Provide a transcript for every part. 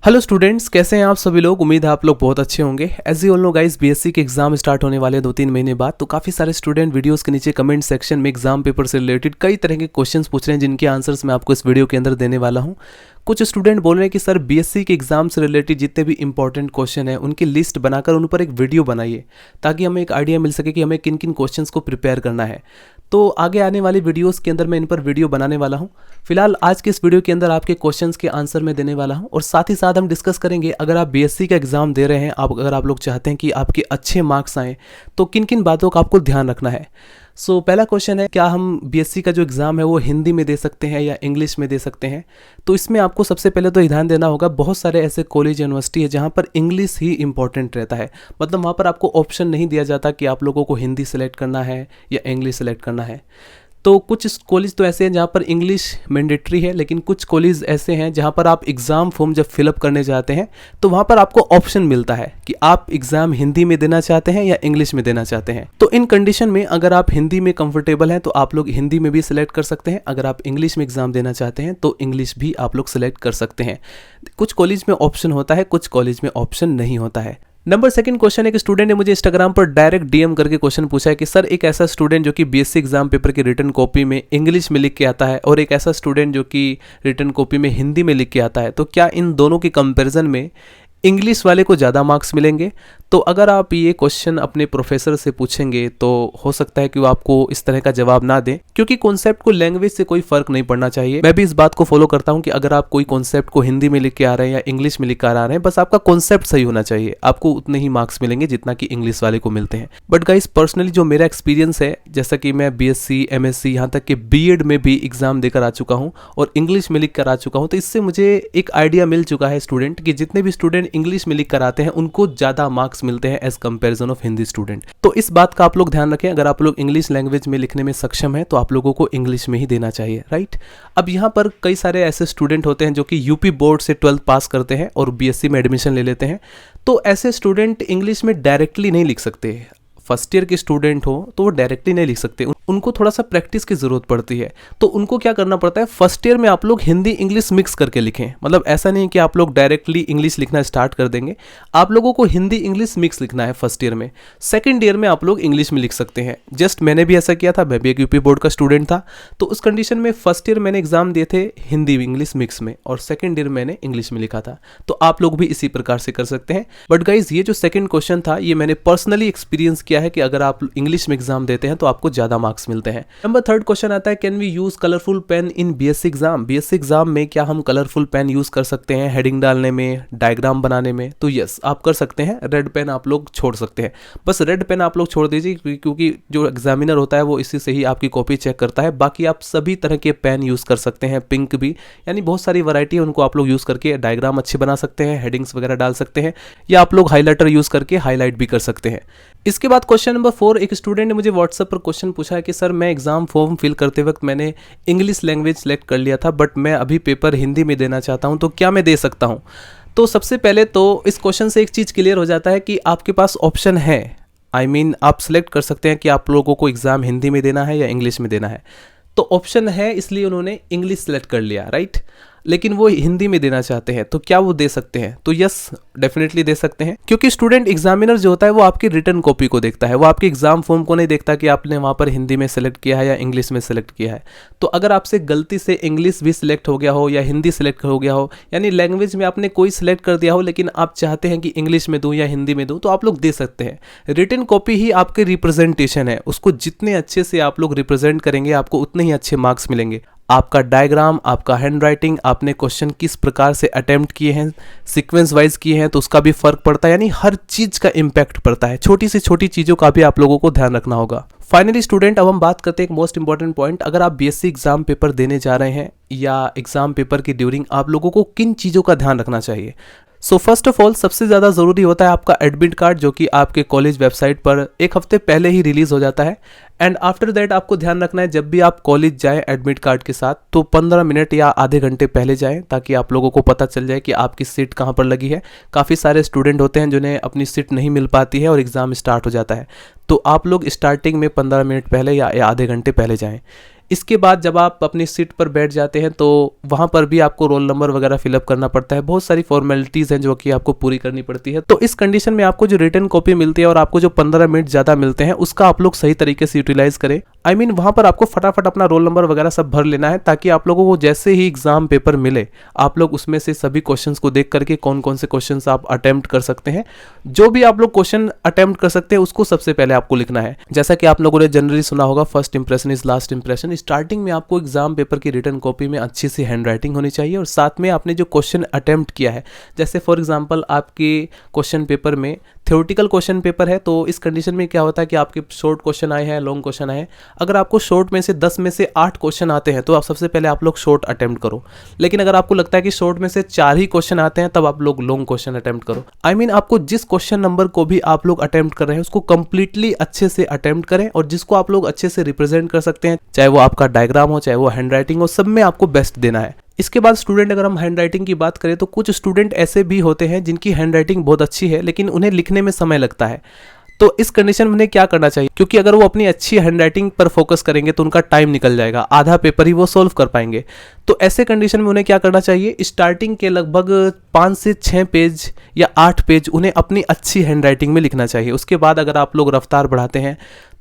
Hello students, कैसे हैं आप सभी लोग। उम्मीद है आप लोग बहुत अच्छे होंगे। As you all know guys, BSc के एग्जाम स्टार्ट होने वाले हैं 2-3 महीने बाद। तो काफ़ी सारे स्टूडेंट वीडियोस के नीचे कमेंट सेक्शन में एग्जाम पेपर से रिलेटेड कई तरह के क्वेश्चंस पूछ रहे हैं, जिनके आंसर्स मैं आपको इस वीडियो के अंदर देने वाला हूं। कुछ स्टूडेंट बोल रहे हैं कि सर बीएससी के एग्जाम से रिलेटेड जितने भी इंपॉर्टेंट क्वेश्चन हैं उनकी लिस्ट बनाकर उन पर एक वीडियो बनाइए, ताकि हमें एक आइडिया मिल सके कि हमें किन किन क्वेश्चंस को प्रिपेयर करना है। तो आगे आने वाली वीडियोस के अंदर मैं इन पर वीडियो बनाने वाला हूं। फिलहाल आज के इस वीडियो के अंदर आपके क्वेश्चंस के आंसर मैं देने वाला हूं, और साथ ही साथ हम डिस्कस करेंगे अगर आप बीएससी का एग्जाम दे रहे हैं, अगर आप लोग चाहते हैं कि आपके अच्छे मार्क्स आएँ, तो किन किन बातों का आपको ध्यान रखना है। सो पहला क्वेश्चन है, क्या हम बीएससी का जो एग्ज़ाम है वो हिंदी में दे सकते हैं या इंग्लिश में दे सकते हैं। तो इसमें आपको सबसे पहले तो ध्यान देना होगा, बहुत सारे ऐसे कॉलेज यूनिवर्सिटी है जहाँ पर इंग्लिश ही इंपॉर्टेंट रहता है। मतलब वहाँ पर आपको ऑप्शन नहीं दिया जाता कि आप लोगों को हिंदी सेलेक्ट करना है या इंग्लिश सेलेक्ट करना है। तो कुछ कॉलेज तो ऐसे हैं जहाँ पर इंग्लिश मैंडेटरी है, लेकिन कुछ कॉलेज ऐसे हैं जहाँ पर आप एग्ज़ाम फॉर्म जब फिलअप करने जाते हैं तो वहाँ पर आपको ऑप्शन मिलता है कि आप एग्ज़ाम हिंदी में देना चाहते हैं या इंग्लिश में देना चाहते हैं। तो इन कंडीशन में अगर आप हिंदी में कंफर्टेबल हैं तो आप लोग हिंदी में भी सिलेक्ट कर सकते हैं। अगर आप इंग्लिश में एग्ज़ाम देना चाहते हैं तो इंग्लिश भी आप लोग सिलेक्ट कर सकते हैं। कुछ कॉलेज में ऑप्शन होता है, कुछ कॉलेज में ऑप्शन नहीं होता है। नंबर सेकंड क्वेश्चन है कि स्टूडेंट ने मुझे इंस्टाग्राम पर डायरेक्ट डीएम करके क्वेश्चन पूछा है कि सर, एक ऐसा स्टूडेंट जो कि बीएससी एग्जाम पेपर की रिटन कॉपी में इंग्लिश में लिख के आता है और एक ऐसा स्टूडेंट जो कि रिटन कॉपी में हिंदी में लिख के आता है, तो क्या इन दोनों के कंपैरिजन में इंग्लिश वाले को ज़्यादा मार्क्स मिलेंगे। तो अगर आप ये क्वेश्चन अपने प्रोफेसर से पूछेंगे तो हो सकता है कि वो आपको इस तरह का जवाब ना दें, क्योंकि कॉन्सेप्ट को लैंग्वेज से कोई फर्क नहीं पड़ना चाहिए। मैं भी इस बात को फॉलो करता हूं कि अगर आप कोई कॉन्सेप्ट को हिंदी में लिख के आ रहे हैं या इंग्लिश में लिख कर आ रहे हैं, बस आपका कॉन्सेप्ट सही होना चाहिए, आपको उतने ही मार्क्स मिलेंगे जितना कि इंग्लिश वाले को मिलते हैं। बट गाइस, पर्सनली जो मेरा एक्सपीरियंस है, जैसा कि मैं बीएससी, एमएससी, यहाँ तक कि बीएड में भी एग्जाम देकर आ चुका हूँ और इंग्लिश में लिख कर आ चुका हूँ, तो इससे मुझे एक आइडिया मिल चुका है स्टूडेंट कि जितने भी स्टूडेंट इंग्लिश में लिख कर आते हैं उनको ज़्यादा मार्क्स मिलते हैं as comparison of Hindi student. तो इस बात का आप लोग ध्यान रखें, अगर आप लोग इंग्लिश लैंग्वेज में लिखने में सक्षम है तो आप लोगों को इंग्लिश में ही देना चाहिए, राइट। अब यहाँ पर कई सारे ऐसे स्टूडेंट होते हैं जो कि यूपी बोर्ड से 12th पास करते हैं और बीएससी में एडमिशन ले लेते हैं। तो ऐसे स्टूडेंट इंग्लिश में डायरेक्टली नहीं लिख सकते। फर्स्ट ईयर के स्टूडेंट हो तो वो डायरेक्टली नहीं लिख सकते, उनको थोड़ा सा प्रैक्टिस की ज़रूरत पड़ती है। तो उनको क्या करना पड़ता है, फर्स्ट ईयर में आप लोग हिंदी इंग्लिश मिक्स करके लिखें। मतलब ऐसा नहीं कि आप लोग डायरेक्टली इंग्लिश लिखना स्टार्ट कर देंगे, आप लोगों को हिंदी इंग्लिश मिक्स लिखना है फर्स्ट ईयर में। सेकेंड ईयर में आप लोग इंग्लिश में लिख सकते हैं। जस्ट मैंने भी ऐसा किया था, मैं भी एक यूपी बोर्ड का स्टूडेंट था। तो उस कंडीशन में फर्स्ट ईयर मैंने एग्जाम दिए थे हिंदी इंग्लिश मिक्स में, और सेकेंड ईयर मैंने इंग्लिश में लिखा था। तो आप लोग भी इसी प्रकार से कर सकते हैं। बट गाइज, ये जो सेकेंड क्वेश्चन था ये मैंने पर्सनली एक्सपीरियंस किया है कि अगर आप इंग्लिश में एग्जाम देते हैं तो आपको ज्यादा मार्क्स मिलते हैं। नंबर थर्ड क्वेश्चन आता है, can we use colourful pen in BSc exam. BSc exam में क्या हम कलरफुल पेन यूज कर सकते हैं हेडिंग डालने में, डायग्राम बनाने में। तो यस, आप कर सकते हैं। रेड पेन आप लोग छोड़ सकते हैं, बस रेड पेन आप लोग छोड़ दीजिए, क्योंकि जो एग्जामिनर होता है वो इसी से ही आपकी कॉपी चेक करता है। बाकी आप सभी तरह के पेन यूज कर सकते हैं, पिंक भी, यानी बहुत सारी वैरायटी है, उनको आप लोग यूज करके डायग्राम अच्छे बना सकते हैं, हेडिंग्स वगैरह डाल सकते हैं, या आप लोग हाईलाइटर यूज करके हाईलाइट भी कर सकते हैं। इसके बाद क्वेश्चन नंबर 4, एक स्टूडेंट ने मुझे व्हाट्सएप पर क्वेश्चन पूछा है कि सर, मैं एग्जाम फॉर्म फिल करते वक्त मैंने इंग्लिश लैंग्वेज सेलेक्ट कर लिया था, बट मैं अभी पेपर हिंदी में देना चाहता हूं, तो क्या मैं दे सकता हूं। तो सबसे पहले तो इस क्वेश्चन से एक चीज़ क्लियर हो जाता है कि आपके पास ऑप्शन है। आप सेलेक्ट कर सकते हैं कि आप लोगों को एग्जाम हिंदी में देना है या इंग्लिश में देना है। तो ऑप्शन है, इसलिए उन्होंने इंग्लिश सेलेक्ट कर लिया, राइट। लेकिन वो हिंदी में देना चाहते हैं, तो क्या वो दे सकते हैं। तो यस, डेफिनेटली दे सकते हैं, क्योंकि स्टूडेंट एग्जामिनर जो होता है वो आपकी रिटन कॉपी को देखता है, वो आपके एग्जाम फॉर्म को नहीं देखता कि आपने वहाँ पर हिंदी में सेलेक्ट किया है या इंग्लिश में सेलेक्ट किया है। तो अगर आपसे गलती से इंग्लिश भी सिलेक्ट हो गया हो या हिंदी सिलेक्ट हो गया हो, यानी लैंग्वेज में आपने कोई सिलेक्ट कर दिया हो लेकिन आप चाहते हैं कि इंग्लिश में दूँ या हिंदी में दूँ, तो आप लोग दे सकते हैं। रिटन कॉपी ही आपके रिप्रेजेंटेशन है, उसको जितने अच्छे से आप लोग रिप्रेजेंट करेंगे आपको उतने ही अच्छे मार्क्स मिलेंगे। आपका डायग्राम, आपका हैंड राइटिंग, आपने क्वेश्चन किस प्रकार से अटेम्प्ट किए हैं, सीक्वेंस वाइज किए हैं, तो उसका भी फर्क पड़ता है। यानी हर चीज़ का इम्पैक्ट पड़ता है, छोटी से छोटी चीज़ों का भी आप लोगों को ध्यान रखना होगा। फाइनली स्टूडेंट, अब हम बात करते हैं एक मोस्ट इंपॉर्टेंट पॉइंट, अगर आप बीएससी एग्जाम पेपर देने जा रहे हैं या एग्जाम पेपर की ड्यूरिंग आप लोगों को किन चीज़ों का ध्यान रखना चाहिए। सो फर्स्ट ऑफ ऑल, सबसे ज़्यादा ज़रूरी होता है आपका एडमिट कार्ड, जो कि आपके कॉलेज वेबसाइट पर एक हफ्ते पहले ही रिलीज़ हो जाता है। एंड आफ्टर दैट आपको ध्यान रखना है, जब भी आप कॉलेज जाएं एडमिट कार्ड के साथ, तो 15 मिनट या आधे घंटे पहले जाएं, ताकि आप लोगों को पता चल जाए कि आपकी सीट कहां पर लगी है। काफ़ी सारे स्टूडेंट होते हैं जिन्हें अपनी सीट नहीं मिल पाती है और एग्ज़ाम स्टार्ट हो जाता है। तो आप लोग स्टार्टिंग में 15 मिनट पहले या आधे घंटे पहले जाएं। इसके बाद जब आप अपनी सीट पर बैठ जाते हैं तो वहाँ पर भी आपको रोल नंबर वगैरह फिलअप करना पड़ता है। बहुत सारी फॉर्मेलिटीज़ हैं जो कि आपको पूरी करनी पड़ती है। तो इस कंडीशन में आपको जो रिटर्न कॉपी मिलती है और आपको जो 15 मिनट ज़्यादा मिलते हैं उसका आप लोग सही तरीके से यूटिलाइज करें। वहाँ पर आपको फटाफट अपना रोल नंबर वगैरह सब भर लेना है, ताकि आप लोगों को जैसे ही एग्जाम पेपर मिले आप लोग उसमें से सभी क्वेश्चंस को देख करके कौन कौन से क्वेश्चंस आप अटेम्प्ट कर सकते हैं, जो भी आप लोग क्वेश्चन अटेम्प्ट कर सकते हैं उसको सबसे पहले आपको लिखना है। जैसा कि आप लोगों ने जनरली सुना होगा, first impression is last impression. Starting में आपको एग्जाम पेपर की रिटर्न कॉपी में अच्छी सी हैंड राइटिंग होनी चाहिए और साथ में आपने जो क्वेश्चन अटेम्प्ट किया है, जैसे फॉर एग्जाम्पल आपके क्वेश्चन पेपर में थ्योरेटिकल क्वेश्चन पेपर है, तो इस कंडीशन में क्या होता है कि आपके शॉर्ट क्वेश्चन आए हैं, लॉन्ग क्वेश्चन आए हैं। अगर आपको शॉर्ट में से 10 में से 8 क्वेश्चन आते हैं तो आप सबसे पहले आप लोग शॉर्ट अटेम्प्ट करो। लेकिन अगर आपको लगता है कि शॉर्ट में से 4 ही क्वेश्चन आते हैं तब आप लोग लॉन्ग क्वेश्चन अटेम्प्ट करो। आपको जिस क्वेश्चन नंबर को भी आप लोग अटेम्प्ट कर रहे हैं उसको कंप्लीटली अच्छे से अटेम्प्ट करें, और जिसको आप लोग अच्छे से रिप्रेजेंट कर सकते हैं, चाहे वो आपका डायग्राम हो, चाहे वो हैंड राइटिंग हो, सब में आपको बेस्ट देना है। इसके बाद स्टूडेंट, अगर हम हैंड राइटिंग की बात करें तो कुछ स्टूडेंट ऐसे भी होते हैं जिनकी हैंड राइटिंग बहुत अच्छी है लेकिन उन्हें लिखने में समय लगता है। तो इस कंडीशन में उन्हें क्या करना चाहिए, क्योंकि अगर वो अपनी अच्छी हैंड राइटिंग पर फोकस करेंगे तो उनका टाइम निकल जाएगा, आधा पेपर ही वो सॉल्व कर पाएंगे। तो ऐसे कंडीशन में उन्हें क्या करना चाहिए, स्टार्टिंग के लगभग 5 से 6 पेज या 8 पेज उन्हें अपनी अच्छी हैंड राइटिंग में लिखना चाहिए। उसके बाद अगर आप लोग रफ्तार बढ़ाते हैं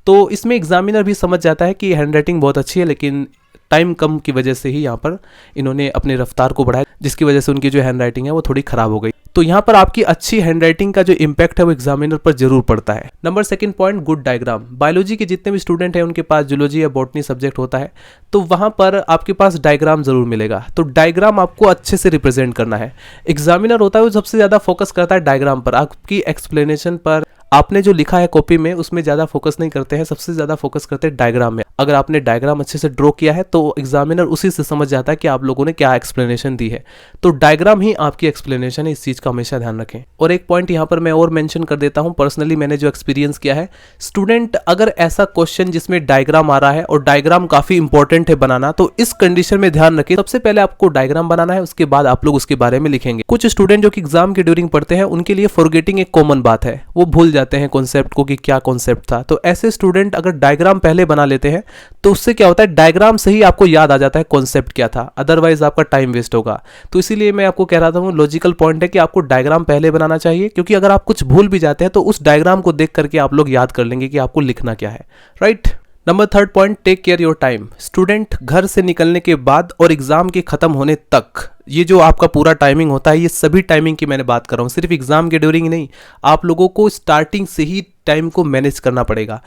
तो इसमें एग्जामिनर भी समझ जाता है कि हैंड राइटिंग बहुत अच्छी है, लेकिन टाइम कम की वजह से ही यहाँ पर इन्होंने अपनी रफ्तार को बढ़ाया, जिसकी वजह से उनकी जो हैंड राइटिंग है वो थोड़ी खराब हो गई। तो यहाँ पर आपकी अच्छी हैंड राइटिंग का जो इम्पैक्ट है वो एग्जामिनर पर जरूर पड़ता है। Number 2 point, good diagram. Biology के जितने भी स्टूडेंट हैं उनके पास जूलॉजी या बॉटनी सब्जेक्ट होता है, तो वहाँ पर आपके पास डायग्राम जरूर मिलेगा। तो डायग्राम आपको अच्छे से रिप्रेजेंट करना है। एग्जामिनर होता है वो सबसे ज़्यादा फोकस करता है डायग्राम पर, आपकी एक्सप्लेनेशन पर, आपने जो लिखा है कॉपी में उसमें ज़्यादा फोकस नहीं करते हैं, सबसे ज़्यादा फोकस करते हैं डायग्राम में। अगर आपने डायग्राम अच्छे से ड्रॉ किया है तो एग्जामिनर उसी से समझ जाता है कि आप लोगों ने क्या एक्सप्लेनेशन दी है। तो डायग्राम ही आपकी एक्सप्लेनेशन है, इस चीज़ का हमेशा ध्यान रखें। और एक पॉइंट यहाँ पर मैं और मेंशन कर देता हूँ, पर्सनली मैंने जो एक्सपीरियंस किया है, स्टूडेंट अगर ऐसा क्वेश्चन जिसमें डायग्राम आ रहा है और डायग्राम काफ़ी इंपॉर्टेंट है बनाना, तो इस कंडीशन में ध्यान रखें, सबसे पहले आपको डायग्राम बनाना है, उसके बाद आप लोग उसके बारे में लिखेंगे। कुछ स्टूडेंट जो कि एग्जाम के ड्यूरिंग पढ़ते हैं उनके लिए फॉरगेटिंग एक कॉमन बात है, वो भूल जाते हैं कॉन्सेप्ट को कि क्या कॉन्सेप्ट था। तो ऐसे स्टूडेंट अगर डायग्राम पहले बना लेते हैं तो उससे क्या होता है, डायग्राम से ही आपको याद आ जाता है कॉन्सेप्ट क्या था, अदरवाइज आपका टाइम वेस्ट होगा। तो इसीलिए मैं आपको कह रहा था, लॉजिकल पॉइंट है कि आपको डायग्राम पहले बनाना चाहिए, क्योंकि अगर आप कुछ भूल भी जाते हैं तो उस डायग्राम को देख करके आप लोग याद कर लेंगे कि आपको लिखना क्या है, right. Number 3 point, take care your time. Student घर से निकलने के बाद और एग्जाम के खत्म होने तक ये जो आपका पूरा टाइमिंग होता है, ये सभी टाइमिंग की मैंने बात कर रहा हूँ, सिर्फ एग्जाम के ड्यूरिंग नहीं। आप लोगों को स्टार्टिंग से ही टाइम को मैनेज करना पड़ेगा।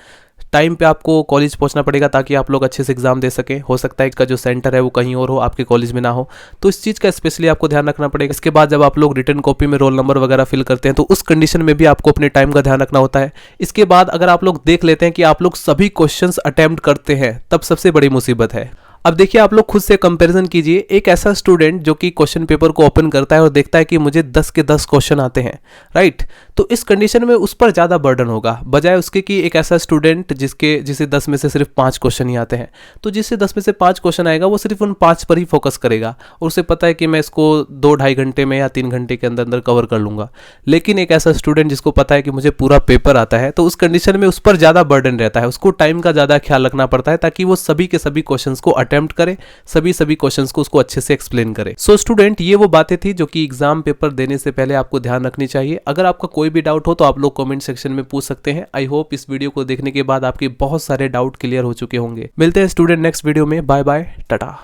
टाइम पे आपको कॉलेज पहुंचना पड़ेगा ताकि आप लोग अच्छे से एग्जाम दे सकें। हो सकता है इसका जो सेंटर है वो कहीं और हो, आपके कॉलेज में ना हो, तो इस चीज़ का स्पेशली आपको ध्यान रखना पड़ेगा। इसके बाद जब आप लोग रिटर्न कॉपी में रोल नंबर वगैरह फिल करते हैं तो उस कंडीशन में भी आपको अपने टाइम का ध्यान रखना होता है। इसके बाद अगर आप लोग देख लेते हैं कि आप लोग सभी क्वेश्चंस अटेम्प्ट करते हैं, तब सबसे बड़ी मुसीबत है। अब देखिए, आप लोग खुद से कंपैरिजन कीजिए। एक ऐसा स्टूडेंट जो कि क्वेश्चन पेपर को ओपन करता है और देखता है कि मुझे 10 के 10 क्वेश्चन आते हैं, राइट, तो इस कंडीशन में उस पर ज़्यादा बर्डन होगा, बजाय उसके कि एक ऐसा स्टूडेंट जिसे 10 में से सिर्फ 5 क्वेश्चन ही आते हैं। तो जिससे 10 में से 5 क्वेश्चन आएगा वो सिर्फ उन 5 पर ही फोकस करेगा और उसे पता है कि मैं इसको 2-2.5 घंटे में या 3 घंटे के अंदर अंदर कवर कर लूँगा। लेकिन एक ऐसा स्टूडेंट जिसको पता है कि मुझे पूरा पेपर आता है, तो उस कंडीशन में उस पर ज़्यादा बर्डन रहता है, उसको टाइम का ज़्यादा ख्याल रखना पड़ता है ताकि वो सभी के सभी क्वेश्चन को अटेम्प्ट करे, सभी क्वेश्चंस को उसको अच्छे से एक्सप्लेन करें। सो स्टूडेंट, ये वो बातें थी जो कि एग्जाम पेपर देने से पहले आपको ध्यान रखनी चाहिए। अगर आपका कोई भी डाउट हो तो आप लोग कमेंट सेक्शन में पूछ सकते हैं। आई होप इस वीडियो को देखने के बाद आपके बहुत सारे डाउट क्लियर हो चुके होंगे। मिलते हैं स्टूडेंट नेक्स्ट वीडियो में। Bye bye, Tata.